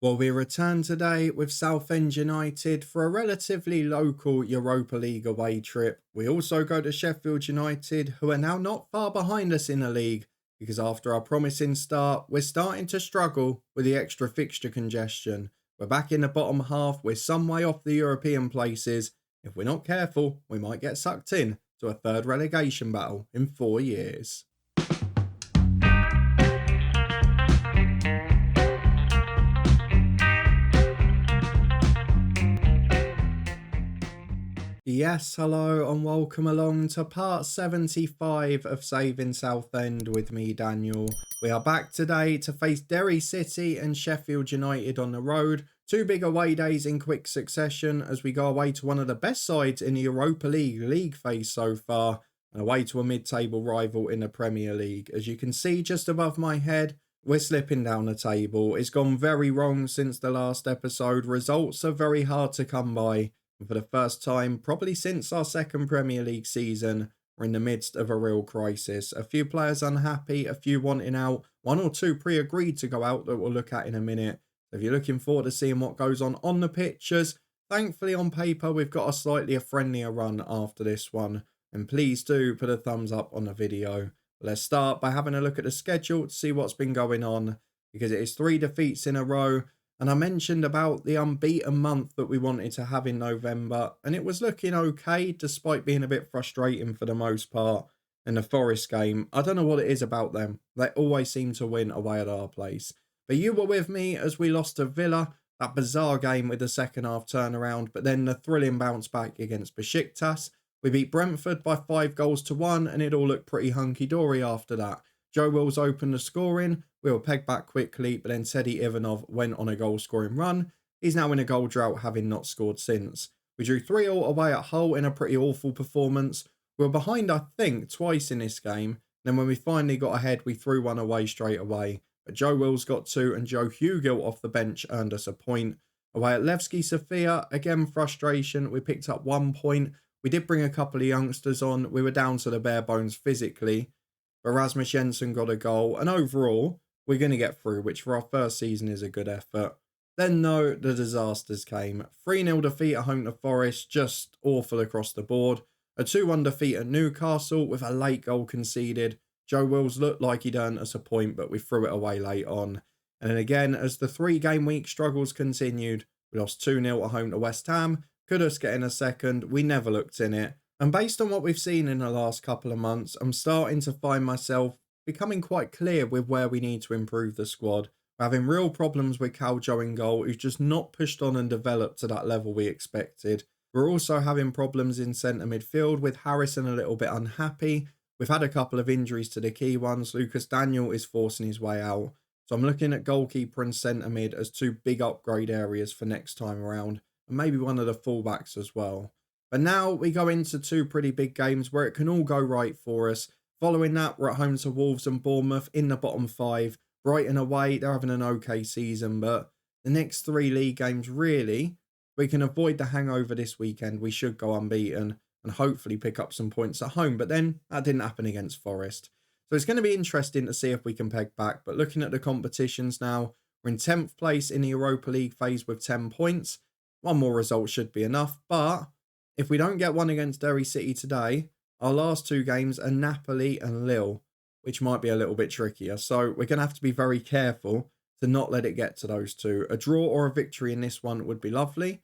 Well, we return today with Southend United for a relatively local Europa League away trip. We also go to Sheffield United, who are now not far behind us in the league, because after our promising start, we're starting to struggle with the extra fixture congestion. We're back in the bottom half, we're some way off the European places. If we're not careful, we might get sucked in to a third relegation battle in 4 years. Yes, hello, and welcome along to part 75 of Saving Southend with me, Daniel. We are back today to face Derry City and Sheffield United on the road. Two big away days in quick succession as we go away to one of the best sides in the Europa League phase so far, and away to a mid-table rival in the Premier League. As you can see just above my head, we're slipping down the table. It's gone very wrong since the last episode. Results are very hard to come by. And for the first time, probably since our second Premier League season, we're in the midst of a real crisis. A few players unhappy, a few wanting out, one or two pre-agreed to go out that we'll look at in a minute. So if you're looking forward to seeing what goes on the pictures, thankfully on paper we've got a slightly friendlier run after this one. And please do put a thumbs up on the video. Let's start by having a look at the schedule to see what's been going on, because it is 3 defeats in a row. And I mentioned about the unbeaten month that we wanted to have in November, and it was looking okay despite being a bit frustrating for the most part. In the Forest game, I don't know what it is about them. They always seem to win away at our place. But you were with me as we lost to Villa, that bizarre game with the second half turnaround, but then the thrilling bounce back against Besiktas. We beat Brentford by 5 goals to 1, and it all looked pretty hunky-dory after that. Joe Wills opened the scoring. We were pegged back quickly, but then Teddy Ivanov went on a goal-scoring run. He's now in a goal drought, having not scored since. We drew 3-3 away at Hull in a pretty awful performance. We were behind, I think, twice in this game. Then when we finally got ahead, we threw one away straight away. But Joe Wills got two, and Joe Hugill off the bench earned us a point. Away at Levski Sofia, again frustration. We picked up 1 point. We did bring a couple of youngsters on. We were down to the bare bones physically. But Rasmus Jensen got a goal, and overall, we're going to get through, which for our first season is a good effort. Then, though, the disasters came. 3-0 defeat at home to Forest, just awful across the board. A 2-1 defeat at Newcastle with a late goal conceded. Joe Wills looked like he'd earned us a point, but we threw it away late on. And then again, as the 3-game week struggles continued, we lost 2-0 at home to West Ham. Kudus getting a second, we never looked in it. And based on what we've seen in the last couple of months, I'm starting to find myself becoming quite clear with where we need to improve the squad. We're having real problems with Caljo in goal, who's just not pushed on and developed to that level we expected. We're also having problems in centre midfield, with Harrison a little bit unhappy. We've had a couple of injuries to the key ones. Lucas Daniel is forcing his way out. So I'm looking at goalkeeper and centre mid as two big upgrade areas for next time around, and maybe one of the fullbacks as well. But now we go into two pretty big games where it can all go right for us. Following that, we're at home to Wolves and Bournemouth in the bottom 5. Brighton away, they're having an okay season, but the next 3 league games, really, we can avoid the hangover this weekend. We should go unbeaten and hopefully pick up some points at home. But then that didn't happen against Forest. So it's going to be interesting to see if we can peg back. But looking at the competitions now, we're in 10th place in the Europa League phase with 10 points. One more result should be enough, but if we don't get one against Derry City today, our last 2 games are Napoli and Lille, which might be a little bit trickier. So we're going to have to be very careful to not let it get to those two. A draw or a victory in this one would be lovely.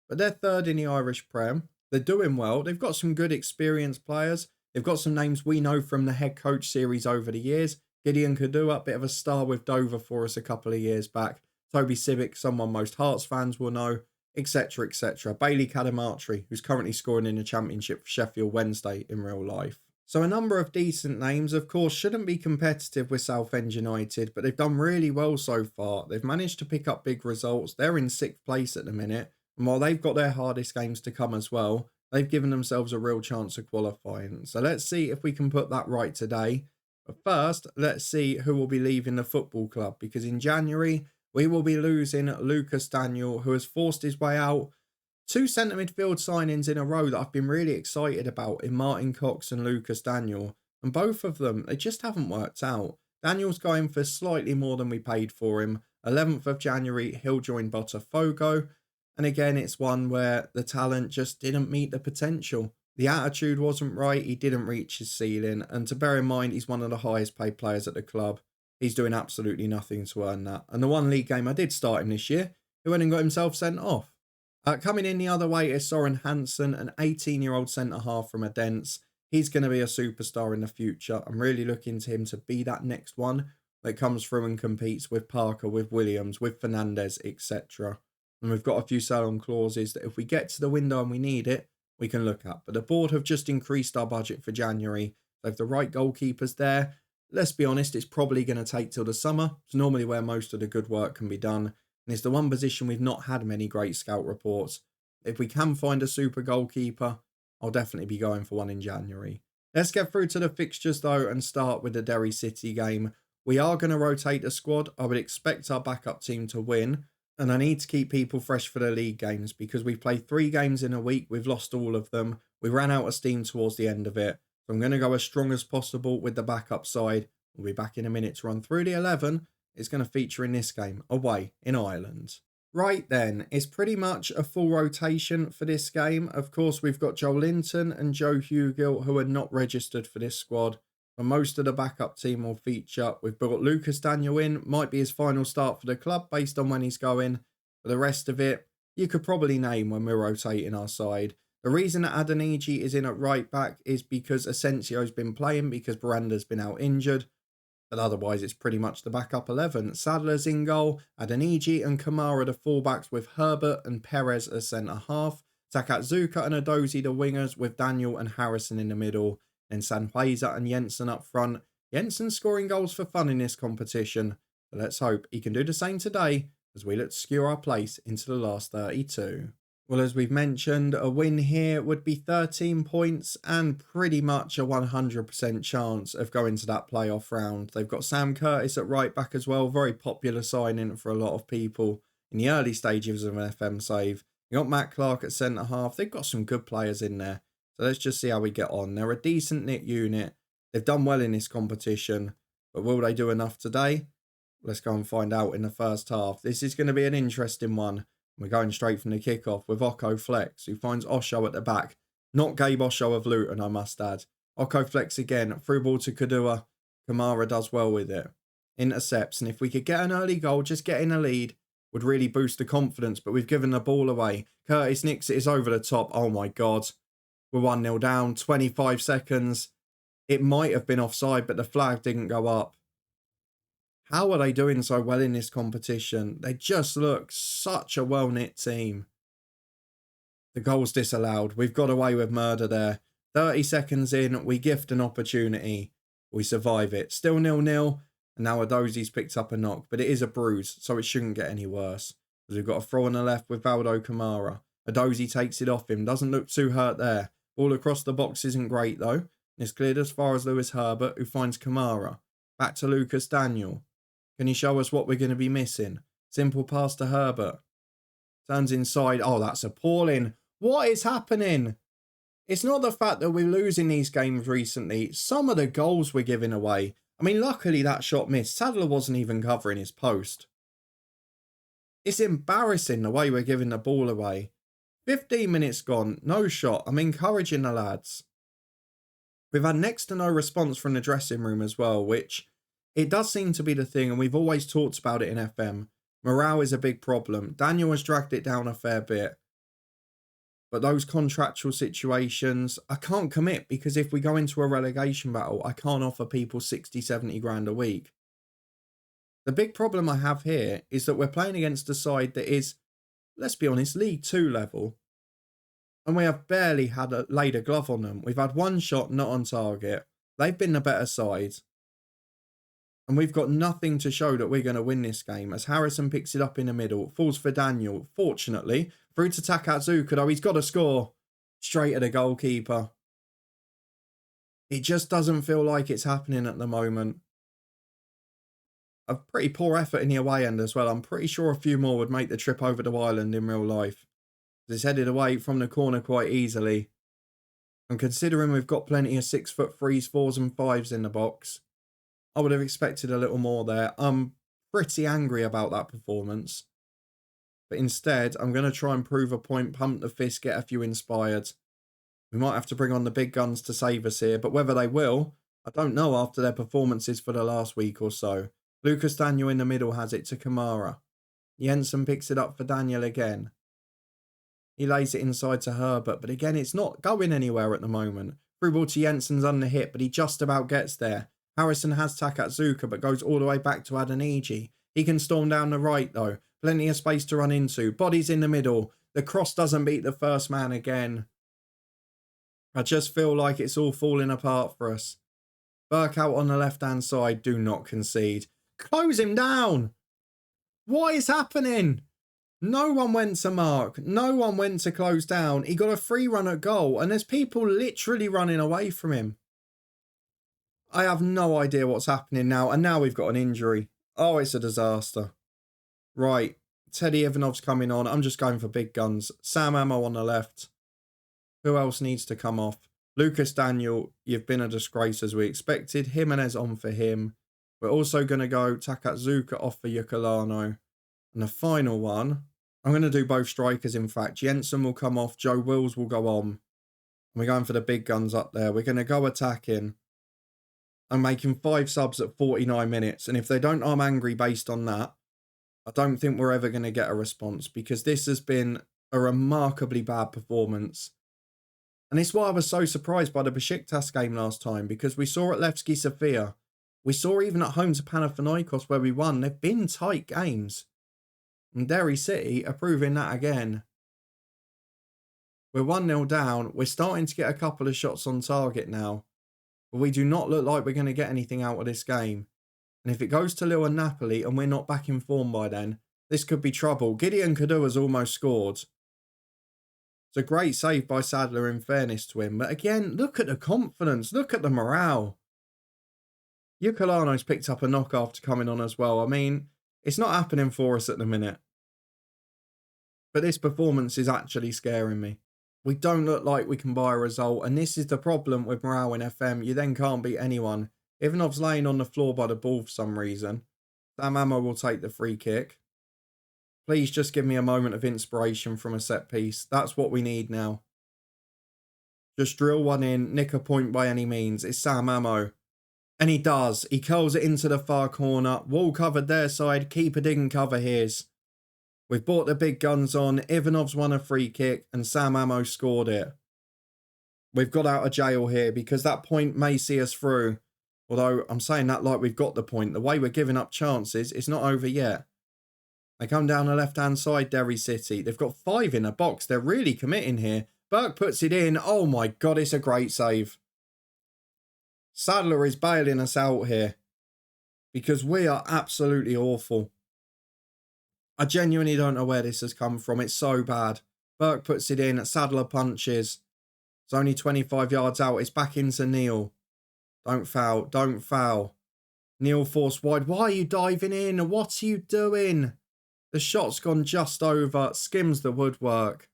But they're third in the Irish Prem. They're doing well. They've got some good experienced players. They've got some names we know from the head coach series over the years. Gideon Kadua, bit of a star with Dover for us a couple of years back. Toby Civic, someone most Hearts fans will know, etc, etc. Bailey Cadamartri, who's currently scoring in the Championship for Sheffield Wednesday in real life. So a number of decent names, of course, shouldn't be competitive with Southend United, but they've done really well so far. They've managed to pick up big results. They're in 6th place at the minute, and while they've got their hardest games to come as well, they've given themselves a real chance of qualifying. So let's see if we can put that right today. But first, let's see who will be leaving the football club, because in January, we will be losing Lucas Daniel, who has forced his way out. 2 centre midfield signings in a row that I've been really excited about in Martin Cox and Lucas Daniel. And both of them, they just haven't worked out. Daniel's going for slightly more than we paid for him. 11th of January, he'll join Botafogo. And again, it's one where the talent just didn't meet the potential. The attitude wasn't right. He didn't reach his ceiling. And to bear in mind, he's one of the highest paid players at the club. He's doing absolutely nothing to earn that. And the one league game I did start him this year, he went and got himself sent off. Coming in the other way is Soren Hansen, an 18-year-old centre-half from Odense. He's going to be a superstar in the future. I'm really looking to him to be that next one that comes through and competes with Parker, with Williams, with Fernandez, etc. And we've got a few sell-on clauses that if we get to the window and we need it, we can look at. But the board have just increased our budget for January. So if the right goalkeeper's there, let's be honest, it's probably going to take till the summer. It's normally where most of the good work can be done. And it's the one position we've not had many great scout reports. If we can find a super goalkeeper, I'll definitely be going for one in January. Let's get through to the fixtures though and start with the Derry City game. We are going to rotate the squad. I would expect our backup team to win. And I need to keep people fresh for the league games because we've played 3 games in a week. We've lost all of them. We ran out of steam towards the end of it. So I'm going to go as strong as possible with the backup side. We'll be back in a minute to run through the 11. It's going to feature in this game, away in Ireland. Right then, it's pretty much a full rotation for this game. Of course, we've got Joe Linton and Joe Hugill who are not registered for this squad. But most of the backup team will feature. We've brought Lucas Daniel in. Might be his final start for the club based on when he's going. But the rest of it, you could probably name when we're rotating our side. The reason that Adeniji is in at right back is because Asensio's been playing because Miranda's been out injured. But otherwise, it's pretty much the backup 11. Sadler's in goal, Adeniji and Kamara the fullbacks with Herbert and Perez as centre-half. Takatsuka and Adozi the wingers with Daniel and Harrison in the middle. Then Sanhueza and Jensen up front. Jensen scoring goals for fun in this competition. But let's hope he can do the same today as we look to secure our place into the last 32. Well, as we've mentioned, a win here would be 13 points and pretty much a 100% chance of going to that playoff round. They've got Sam Curtis at right back as well. Very popular signing for a lot of people in the early stages of an FM save. You got Matt Clark at centre half. They've got some good players in there. So let's just see how we get on. They're a decent knit unit. They've done well in this competition. But will they do enough today? Let's go and find out in the first half. This is going to be an interesting one. We're going straight from the kickoff with Oko Flex, who finds Osho at the back. Not Gabe Osho of Luton, I must add. Oko Flex again, through ball to Kadua. Kamara does well with it. Intercepts, and if we could get an early goal, just getting a lead, would really boost the confidence, but we've given the ball away. Curtis nicks it, is over the top. Oh my God. We're 1-0 down, 25 seconds. It might have been offside, but the flag didn't go up. How are they doing so well in this competition? They just look such a well-knit team. The goal's disallowed. We've got away with murder there. 30 seconds in, we gift an opportunity. We survive it. Still 0-0, and now Adozi's picked up a knock, but it is a bruise, so it shouldn't get any worse. Because we've got a throw on the left with Valdo Kamara. Adozi takes it off him. Doesn't look too hurt there. All across the box isn't great, though. It's cleared as far as Lewis Herbert, who finds Kamara. Back to Lucas Daniel. Can he show us what we're going to be missing? Simple pass to Herbert. Turns inside. Oh, that's appalling. What is happening? It's not the fact that we're losing these games recently. Some of the goals we're giving away. I mean, luckily that shot missed. Sadler wasn't even covering his post. It's embarrassing the way we're giving the ball away. 15 minutes gone. No shot. I'm encouraging the lads. We've had next to no response from the dressing room as well, which... it does seem to be the thing, and we've always talked about it in FM. Morale is a big problem. Daniel has dragged it down a fair bit. But those contractual situations, I can't commit because if we go into a relegation battle, I can't offer people 60, 70 grand a week. The big problem I have here is that we're playing against a side that is, let's be honest, League 2 level. And we have barely laid a glove on them. We've had one shot not on target. They've been the better side. And we've got nothing to show that we're going to win this game as Harrison picks it up in the middle. Falls for Daniel. Fortunately, through to Takatsuka, though. He's got to score. Straight at the goalkeeper. It just doesn't feel like it's happening at the moment. A pretty poor effort in the away end as well. I'm pretty sure a few more would make the trip over to Ireland in real life. It's headed away from the corner quite easily. And considering we've got plenty of 6'3", 4s and 5s in the box, I would have expected a little more there. I'm pretty angry about that performance. But instead, I'm going to try and prove a point, pump the fist, get a few inspired. We might have to bring on the big guns to save us here, but whether they will, I don't know after their performances for the last week or so. Lucas Daniel in the middle has it to Kamara. Jensen picks it up for Daniel again. He lays it inside to Herbert, but again, it's not going anywhere at the moment. Through ball to Jensen's under hit, but he just about gets there. Harrison has Takatsuka, but goes all the way back to Adeniji. He can storm down the right, though. Plenty of space to run into. Bodies in the middle. The cross doesn't beat the first man again. I just feel like it's all falling apart for us. Burke out on the left-hand side. Do not concede. Close him down! What is happening? No one went to mark. No one went to close down. He got a free run at goal, and there's people literally running away from him. I have no idea what's happening now, and now we've got an injury. Oh, it's a disaster. Right, Teddy Ivanov's coming on. I'm just going for big guns. Sam Ammo on the left. Who else needs to come off? Lucas Daniel, you've been a disgrace as we expected. Jimenez on for him. We're also going to go Takatsuka off for Yukulano. And the final one, I'm going to do both strikers, in fact. Jensen will come off. Joe Wills will go on. And we're going for the big guns up there. We're going to go attacking. I'm making 5 subs at 49 minutes. And if they don't, I'm angry based on that. I don't think we're ever going to get a response because this has been a remarkably bad performance. And it's why I was so surprised by the Besiktas game last time, because we saw at Levski Sofia, we saw even at home to Panathinaikos where we won, they've been tight games. And Derry City are proving that again. We're 1-0 down. We're starting to get a couple of shots on target now. But we do not look like we're going to get anything out of this game. And if it goes to Lille and Napoli and we're not back in form by then, this could be trouble. Gideon Kadua's almost scored. It's a great save by Sadler in fairness to him. But again, look at the confidence. Look at the morale. Yukulano's picked up a knock after coming on as well. I mean, it's not happening for us at the minute. But this performance is actually scaring me. We don't look like we can buy a result. And this is the problem with morale in FM. You then can't beat anyone. Ivanov's laying on the floor by the ball for some reason. Sam Ammo will take the free kick. Please just give me a moment of inspiration from a set piece. That's what we need now. Just drill one in, nick a point by any means. It's Sam Ammo. And he does. He curls it into the far corner. Wall covered their side. Keeper didn't cover his. We've brought the big guns on. Ivanov's won a free kick and Sam Ammo scored it. We've got out of jail here because that point may see us through. Although I'm saying that like we've got the point. The way we're giving up chances, it's not over yet. They come down the left-hand side, Derry City. They've got 5 in the box. They're really committing here. Burke puts it in. Oh my God, it's a great save. Sadler is bailing us out here because we are absolutely awful. I genuinely don't know where this has come from. It's so bad. Burke puts it in. Sadler punches. It's only 25 yards out. It's back into Neil. Don't foul. Don't foul. Neil forced wide. Why are you diving in? What are you doing? The shot's gone just over. Skims the woodwork.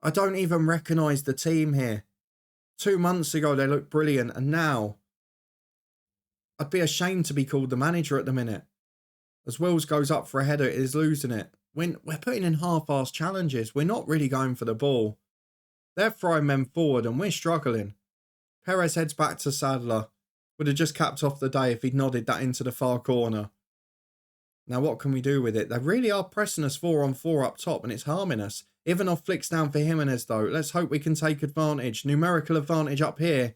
I don't even recognise the team here. 2 months ago, they looked brilliant. And now, I'd be ashamed to be called the manager at the minute. As Wills goes up for a header, it is losing it. We're putting in half-assed challenges. We're not really going for the ball. They're throwing men forward and we're struggling. Perez heads back to Sadler. Would have just capped off the day if he'd nodded that into the far corner. Now what can we do with it? They really are pressing us 4-on-4 up top and it's harming us. Ivanov flicks down for Jimenez though. Let's hope we can take advantage. Numerical advantage up here.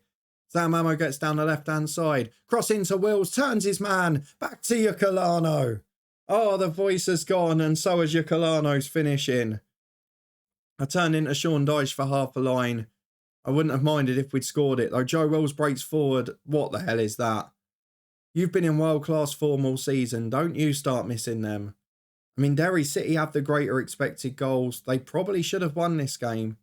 Sam Ammo gets down the left-hand side. Cross into Wills. Turns his man. Back to Yukulano. Oh, the voice has gone and so has Yukulano's finishing. I turned into Sean Dyche for half a line. I wouldn't have minded if we'd scored it though. Joe Wills breaks forward. What the hell is that? You've been in world-class form all season. Don't you start missing them. I mean, Derry City have the greater expected goals. They probably should have won this game.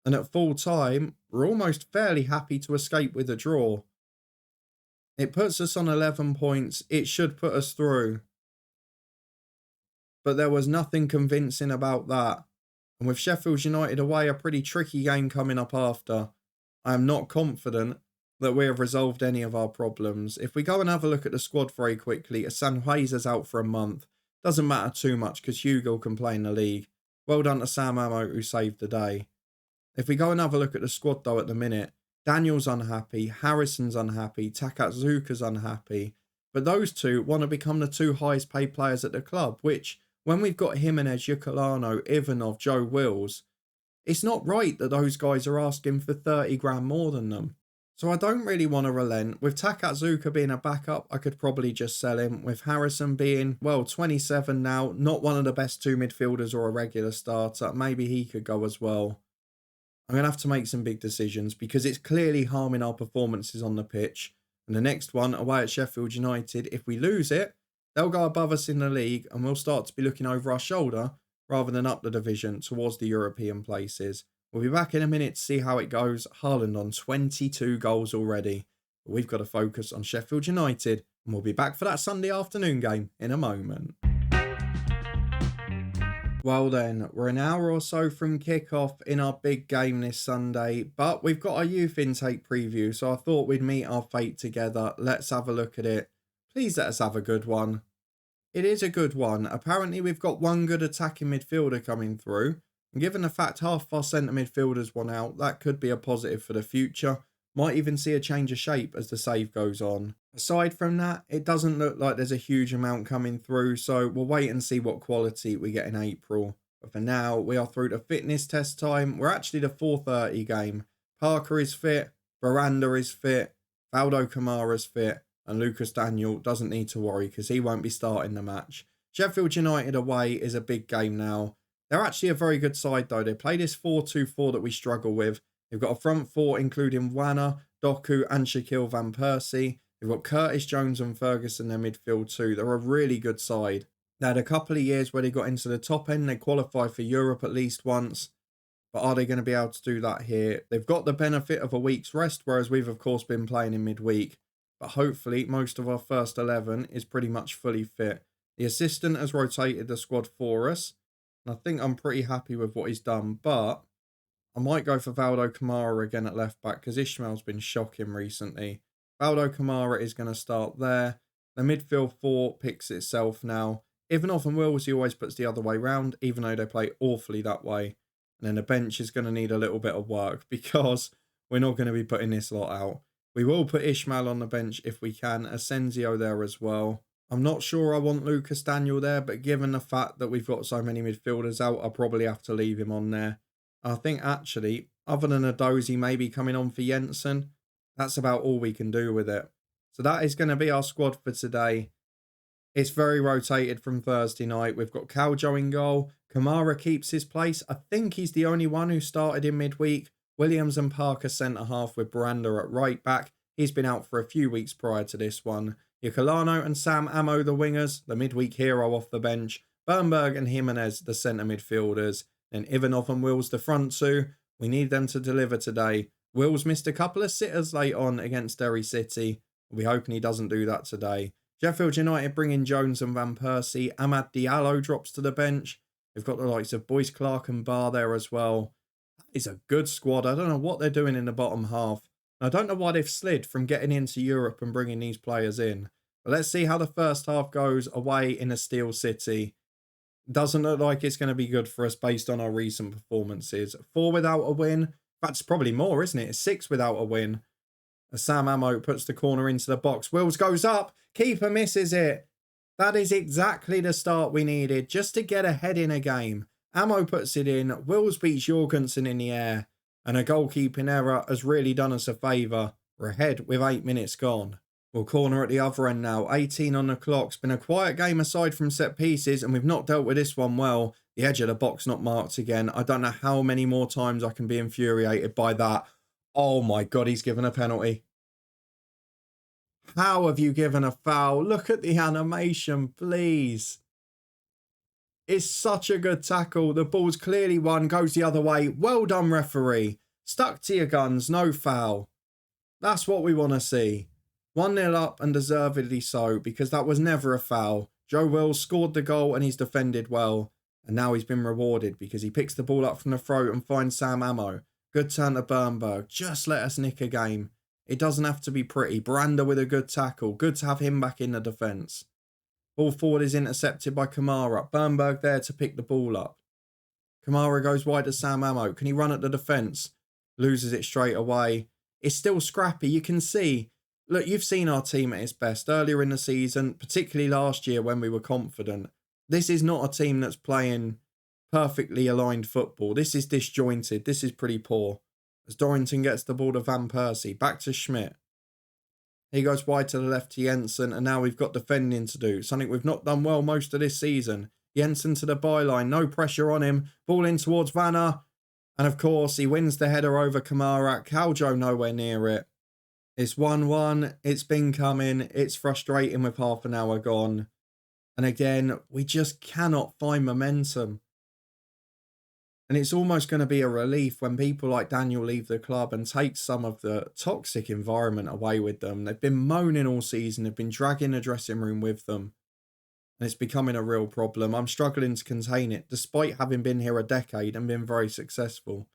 And at full time, we're almost fairly happy to escape with a draw. It puts us on 11 points. It should put us through. But there was nothing convincing about that. And with Sheffield United away, a pretty tricky game coming up after, I am not confident that we have resolved any of our problems. If we go and have a look at the squad very quickly, Sanhueza's out for a month. Doesn't matter too much because Hugo can play in the league. Well done to Sam Ammo who saved the day. If we go and have a look at the squad though at the minute, Daniel's unhappy, Harrison's unhappy, Takatsuka's unhappy. But those two want to become the two highest paid players at the club, which, when we've got Jimenez, Yukalano, Ivanov, Joe Wills, it's not right that those guys are asking for 30 grand more than them. So I don't really want to relent. With Takatsuka being a backup, I could probably just sell him. With Harrison being, well, 27 now, not one of the best two midfielders or a regular starter, maybe he could go as well. I'm going to have to make some big decisions because it's clearly harming our performances on the pitch. And the next one, away at Sheffield United, if we lose it, they'll go above us in the league and we'll start to be looking over our shoulder rather than up the division towards the European places. We'll be back in a minute to see how it goes. Haaland on 22 goals already. But we've got to focus on Sheffield United and we'll be back for that Sunday afternoon game in a moment. Well then, we're an hour or so from kick-off in our big game this Sunday, but we've got our youth intake preview, so I thought we'd meet our fate together. Let's have a look at it. Please let us have a good one. It is a good one. Apparently we've got one good attacking midfielder coming through, and given the fact half of our centre midfielders won out, that could be a positive for the future. Might even see a change of shape as the save goes on. Aside from that, it doesn't look like there's a huge amount coming through, so we'll wait and see what quality we get in April. But for now, we are through to fitness test time. We're actually the 4:30 game. Parker is fit, Veranda is fit, Valdo Kamara's fit, and Lucas Daniel doesn't need to worry because he won't be starting the match. Sheffield United away is a big game now. They're actually a very good side though. They play this 4-2-4 that we struggle with. They've got a front four including Wana, Doku and Shaquille Van Persie. They've got Curtis Jones and Ferguson in their midfield too. They're a really good side. They had a couple of years where they got into the top end. They qualified for Europe at least once. But are they going to be able to do that here? They've got the benefit of a week's rest, whereas we've of course been playing in midweek. But hopefully most of our first 11 is pretty much fully fit. The assistant has rotated the squad for us. And I think I'm pretty happy with what he's done. But I might go for Valdo Kamara again at left back because Ishmael's been shocking recently. Valdo Kamara is going to start there. The midfield four picks itself now. Ivanov and Wills he always puts the other way round, even though they play awfully that way. And then the bench is going to need a little bit of work because we're not going to be putting this lot out. We will put Ishmael on the bench if we can. Asensio there as well. I'm not sure I want Lucas Daniel there, but given the fact that we've got so many midfielders out, I'll probably have to leave him on there. I think actually, other than a Dozy maybe coming on for Jensen, that's about all we can do with it. So that is going to be our squad for today. It's very rotated from Thursday night. We've got Caljo in goal. Kamara keeps his place. I think he's the only one who started in midweek. Williams and Parker centre-half with Veranda at right-back. He's been out for a few weeks prior to this one. Yukalano and Sam Ammo the wingers. The midweek hero off the bench. Bernberg and Jimenez the centre midfielders. Then Ivanov and Wills the front two. We need them to deliver today. Wills missed a couple of sitters late on against Derry City. We'll be hoping he doesn't do that today. Sheffield United bring in Jones and Van Persie. Amad Diallo drops to the bench. We've got the likes of Boyce Clark and Barr there as well. That is a good squad. I don't know what they're doing in the bottom half. I don't know why they've slid from getting into Europe and bringing these players in. But let's see how the first half goes away in a Steel City. Doesn't look like it's going to be good for us based on our recent performances. 4 without a win. That's probably more, isn't it? It's 6 without a win. As Sam Ammo puts the corner into the box. Wills goes up. Keeper misses it. That is exactly the start we needed just to get ahead in a game. Ammo puts it in. Wills beats Jorgensen in the air. And a goalkeeping error has really done us a favour. We're ahead with 8 minutes gone. We'll corner at the other end now. 18 on the clock. It's been a quiet game aside from set pieces and we've not dealt with this one well. The edge of the box not marked again. I don't know how many more times I can be infuriated by that. Oh my God, he's given a penalty. How have you given a foul? Look at the animation, please. It's such a good tackle. The ball's clearly won, goes the other way. Well done, referee. Stuck to your guns, no foul. That's what we want to see. 1-0 up and deservedly so because that was never a foul. Joe Wills scored the goal and he's defended well. And now he's been rewarded because he picks the ball up from the throat and finds Sam Ammo. Good turn to Bernberg. Just let us nick a game. It doesn't have to be pretty. Baranda with a good tackle. Good to have him back in the defence. Ball forward is intercepted by Kamara. Bernberg there to pick the ball up. Kamara goes wide to Sam Ammo. Can he run at the defence? Loses it straight away. It's still scrappy. You can see. Look, you've seen our team at its best earlier in the season, particularly last year when we were confident. This is not a team that's playing perfectly aligned football. This is disjointed. This is pretty poor. As Dorrington gets the ball to Van Persie. Back to Schmidt. He goes wide to the left to Jensen, and now we've got defending to do. Something we've not done well most of this season. Jensen to the byline. No pressure on him. Ball in towards Vanna. And of course, he wins the header over Kamara. Caljo nowhere near it. It's 1-1. It's been coming. It's frustrating with half an hour gone. And again, we just cannot find momentum. And it's almost going to be a relief when people like Daniel leave the club and take some of the toxic environment away with them. They've been moaning all season. They've been dragging the dressing room with them. And it's becoming a real problem. I'm struggling to contain it, despite having been here a decade and been very successful.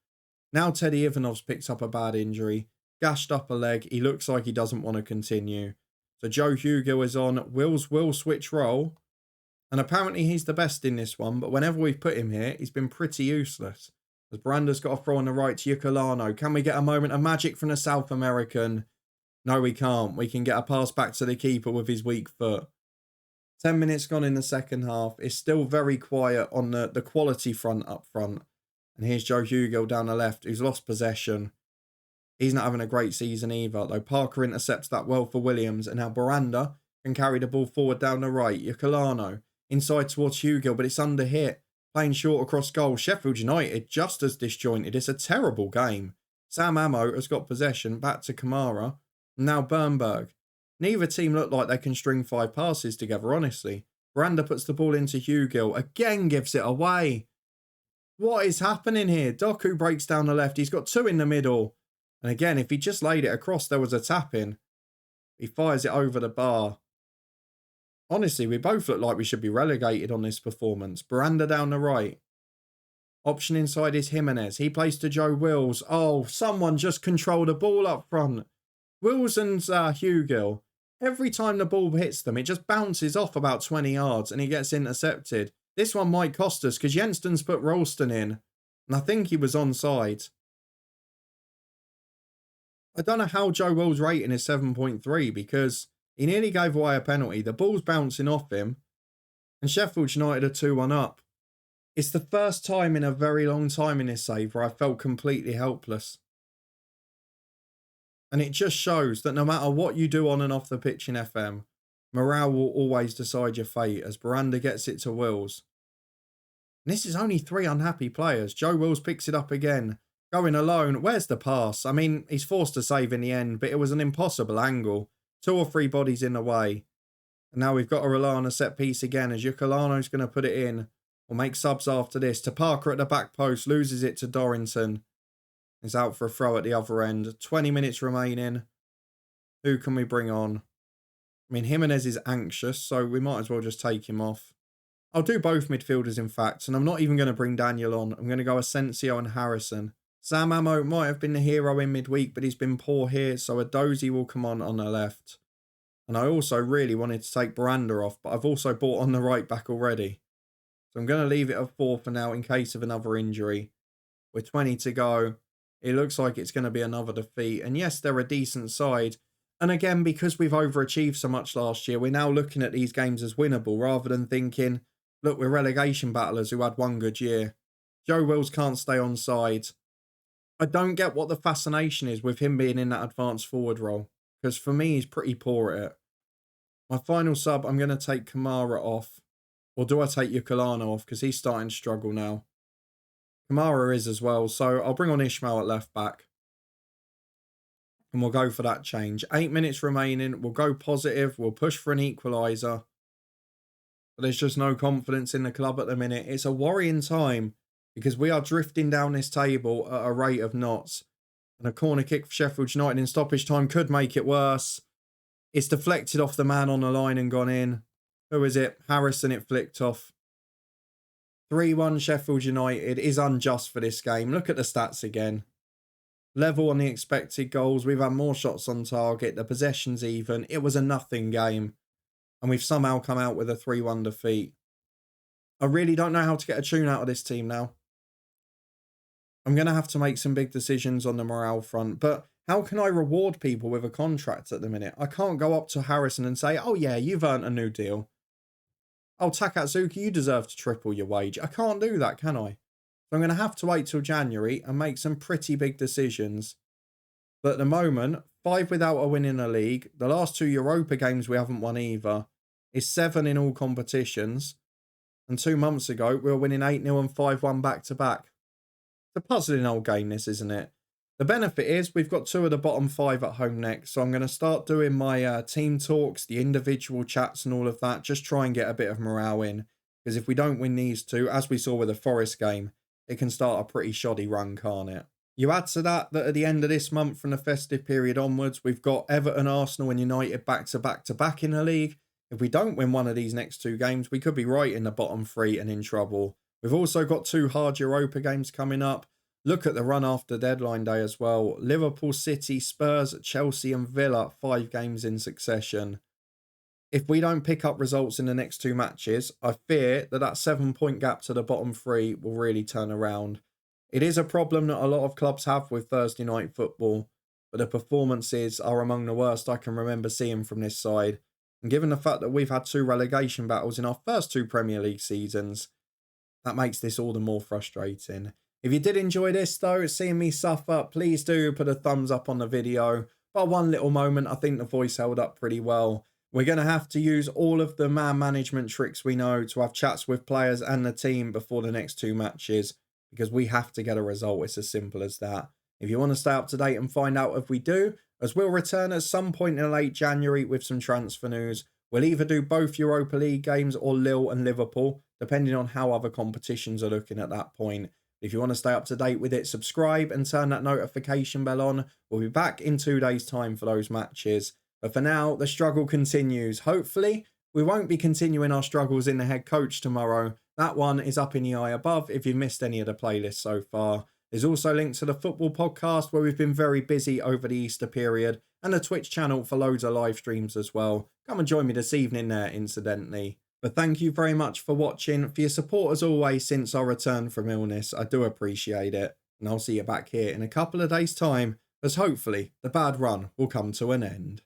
Now Teddy Ivanov's picked up a bad injury. Gashed up a leg. He looks like he doesn't want to continue. So Joe Hugill is on. Wills will switch role. And apparently he's the best in this one. But whenever we've put him here, he's been pretty useless. As Baranda's got a throw on the right to Ukulano. Can we get a moment of magic from the South American? No, we can't. We can get a pass back to the keeper with his weak foot. 10 minutes gone in the second half. It's still very quiet on the quality front up front. And here's Joe Hugill down the left, who's lost possession. He's not having a great season either, though Parker intercepts that well for Williams. And now Baranda can carry the ball forward down the right. Ukulano inside towards Hugill, but it's under hit. Playing short across goal. Sheffield United just as disjointed. It's a terrible game. Sam Ammo has got possession. Back to Kamara. And now Bernberg. Neither team look like they can string 5 passes together, honestly. Baranda puts the ball into Hugill. Again gives it away. What is happening here? Doku breaks down the left. He's got 2 in the middle. And again, if he just laid it across, there was a tap in. He fires it over the bar. Honestly, we both look like we should be relegated on this performance. Baranda down the right. Option inside is Jimenez. He plays to Joe Wills. Oh, someone just control the ball up front. Wills and Hugill. Every time the ball hits them, it just bounces off about 20 yards and he gets intercepted. This one might cost us because Jensen's put Ralston in. And I think he was onside. I don't know how Joe Wills' rating is 7.3 because he nearly gave away a penalty. The ball's bouncing off him. And Sheffield United are 2-1 up. It's the first time in a very long time in this save where I felt completely helpless. And it just shows that no matter what you do on and off the pitch in FM, morale will always decide your fate as Baranda gets it to Wills. And this is only 3 unhappy players. Joe Wills picks it up again. Going alone. Where's the pass? I mean, he's forced to save in the end, but it was an impossible angle. 2 or 3 bodies in the way. And now we've got to rely on a set piece again as Ukulano's going to put it in. Or make subs after this. To Parker at the back post. Loses it to Dorrington. Is out for a throw at the other end. 20 minutes remaining. Who can we bring on? I mean, Jimenez is anxious, so we might as well just take him off. I'll do both midfielders, in fact, and I'm not even going to bring Daniel on. I'm going to go Asensio and Harrison. Sam Ammo might have been the hero in midweek, but he's been poor here, so Adozie will come on the left. And I also really wanted to take Baranda off, but I've also bought on the right back already. So I'm going to leave it at 4 for now in case of another injury. With 20 to go. It looks like it's going to be another defeat. And yes, they're a decent side. And again, because we've overachieved so much last year, we're now looking at these games as winnable rather than thinking, look, we're relegation battlers who had one good year. Joe Wills can't stay on side. I don't get what the fascination is with him being in that advanced forward role. Because for me, he's pretty poor at it. My final sub, I'm going to take Kamara off. Or do I take Ukulano off? Because he's starting to struggle now. Kamara is as well, so I'll bring on Ishmael at left back. And we'll go for that change. 8 minutes remaining. We'll go positive. We'll push for an equaliser. But there's just no confidence in the club at the minute. It's a worrying time because we are drifting down this table at a rate of knots. And a corner kick for Sheffield United in stoppage time could make it worse. It's deflected off the man on the line and gone in. Who is it? Harrison, it flicked off. 3-1 Sheffield United is unjust for this game. Look at the stats again. Level on the expected goals. We've had more shots on target. The possession's even. It was a nothing game. And we've somehow come out with a 3-1 defeat. I really don't know how to get a tune out of this team now. I'm going to have to make some big decisions on the morale front. But how can I reward people with a contract at the minute? I can't go up to Harrison and say, oh yeah, you've earned a new deal. Oh, Takatsuki, you deserve to triple your wage. I can't do that, can I? So I'm going to have to wait till January and make some pretty big decisions. But at the moment, 5 without a win in the league. The last 2 Europa games we haven't won either. It's 7 in all competitions. And 2 months ago, we were winning 8-0 and 5-1 back-to-back. It's a puzzling old game, this, isn't it? The benefit is we've got 2 of the bottom 5 at home next. So I'm going to start doing my team talks, the individual chats and all of that. Just try and get a bit of morale in. Because if we don't win these 2, as we saw with the Forest game, it can start a pretty shoddy run, can't it? You add to that at the end of this month from the festive period onwards, we've got Everton, Arsenal and United back-to-back in the league. If we don't win one of these next 2 games, we could be right in the bottom 3 and in trouble. We've also got 2 hard Europa games coming up. Look at the run after deadline day as well. Liverpool, City, Spurs, Chelsea and Villa, 5 games in succession. If we don't pick up results in the next 2 matches, I fear that 7-point gap to the bottom 3 will really turn around. It is a problem that a lot of clubs have with Thursday night football, but the performances are among the worst I can remember seeing from this side. And given the fact that we've had 2 relegation battles in our first 2 Premier League seasons, that makes this all the more frustrating. If you did enjoy this though, seeing me suffer, please do put a thumbs up on the video. By one little moment, I think the voice held up pretty well. We're going to have to use all of the man management tricks we know to have chats with players and the team before the next 2 matches, because we have to get a result. It's as simple as that. If you want to stay up to date and find out if we do, as we'll return at some point in late January with some transfer news. We'll either do both Europa League games or Lille and Liverpool, depending on how other competitions are looking at that point. If you want to stay up to date with it, subscribe and turn that notification bell on. We'll be back in 2 days' time for those matches. But for now, the struggle continues. Hopefully, we won't be continuing our struggles in the head coach tomorrow. That one is up in the eye above if you've missed any of the playlists so far. There's also links to the football podcast where we've been very busy over the Easter period, and the Twitch channel for loads of live streams as well. Come and join me this evening there, incidentally. But thank you very much for watching, for your support as always since our return from illness. I do appreciate it. And I'll see you back here in a couple of days' time, as hopefully the bad run will come to an end.